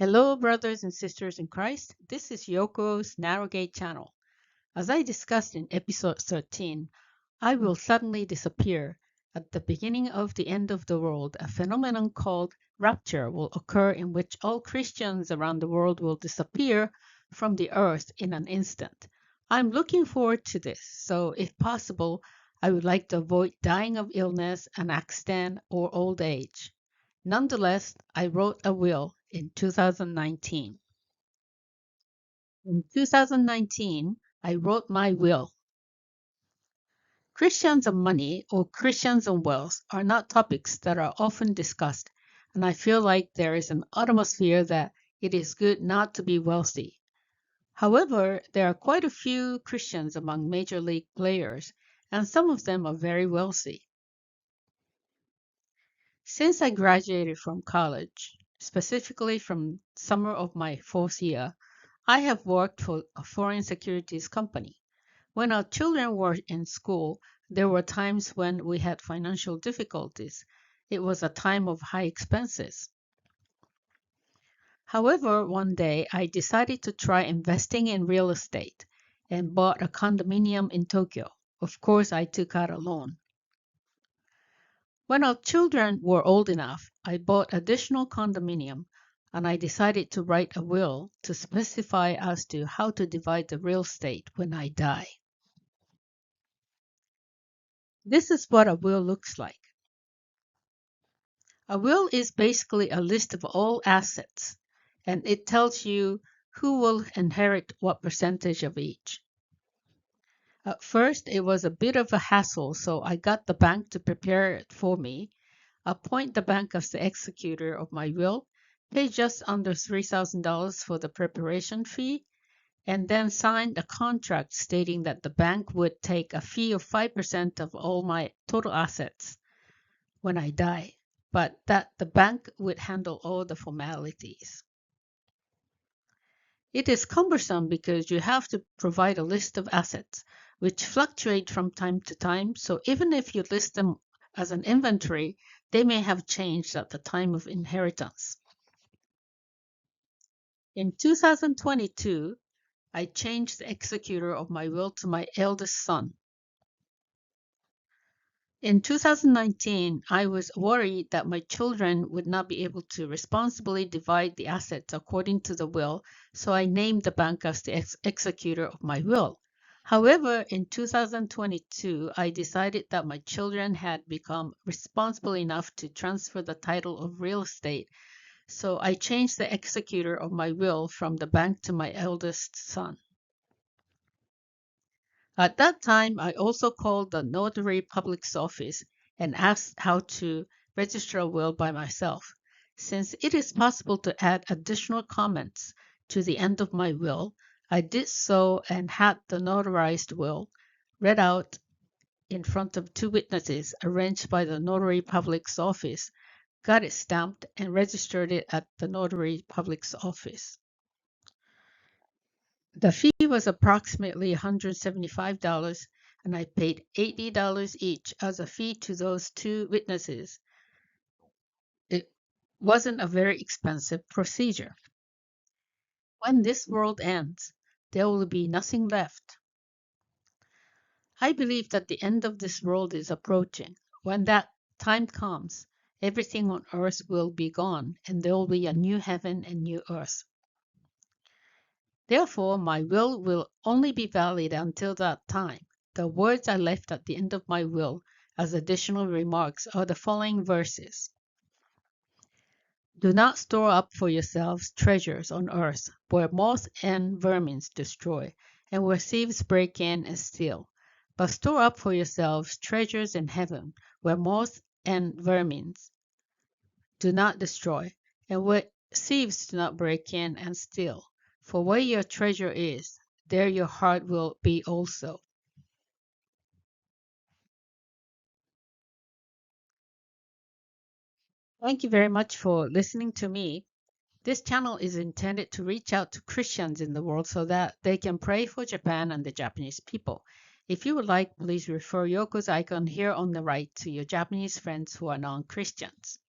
Hello, brothers and sisters in Christ. This is Yoko's Narrowgate channel. As I discussed in episode 13, I will suddenly disappear. At the beginning of the end of the world, a phenomenon called rapture will occur in which all Christians around the world will disappear from the earth in an instant. I'm looking forward to this, so if possible, I would like to avoid dying of illness, an accident, or old age. Nonetheless, I wrote a will in 2019. In 2019, I wrote my will. Christians and money or Christians and wealth are not topics that are often discussed, and I feel like there is an atmosphere that it is good not to be wealthy. However, there are quite a few Christians among major league players, and some of them are very wealthy. Since I graduated from college, specifically from summer of my fourth year, I have worked for a foreign securities company. When our children were in school, there were times when we had financial difficulties. It was a time of high expenses. However, one day I decided to try investing in real estate and bought a condominium in Tokyo. Of course, I took out a loan. When our children were old enough, I bought additional condominium and I decided to write a will to specify as to how to divide the real estate when I die. This is what a will looks like. A will is basically a list of all assets, and it tells you who will inherit what percentage of each. At first, it was a bit of a hassle, so I got the bank to prepare it for me, appoint the bank as the executor of my will, pay just under $3,000 for the preparation fee, and then signed a contract stating that the bank would take a fee of 5% of all my total assets when I die, but that the bank would handle all the formalities. It is cumbersome because you have to provide a list of assets, which fluctuate from time to time, so even if you list them as an inventory, they may have changed at the time of inheritance. In 2022, I changed the executor of my will to my eldest son. In 2019, I was worried that my children would not be able to responsibly divide the assets according to the will, so I named the bank as the executor of my will. However, in 2022, I decided that my children had become responsible enough to transfer the title of real estate, so I changed the executor of my will from the bank to my eldest son. At that time, I also called the notary public's office and asked how to register a will by myself. Since it is possible to add additional comments to the end of my will, I did so and had the notarized will read out in front of two witnesses arranged by the notary public's office, got it stamped, and registered it at the notary public's office. The fee was approximately $175, and I paid $80 each as a fee to those two witnesses. It wasn't a very expensive procedure. When this world ends, there will be nothing left. I believe that the end of this world is approaching. When that time comes, everything on earth will be gone, and there will be a new heaven and new earth. Therefore, my will only be valid until that time. The words I left at the end of my will as additional remarks are the following verses. Do not store up for yourselves treasures on earth, where moth and vermin destroy, and where thieves break in and steal. But store up for yourselves treasures in heaven, where moth and vermin do not destroy, and where thieves do not break in and steal. For where your treasure is, there your heart will be also. Thank you very much for listening to me. This channel is intended to reach out to Christians in the world so that they can pray for Japan and the Japanese people. If you would like, please refer Yoko's icon here on the right to your Japanese friends who are non-Christians.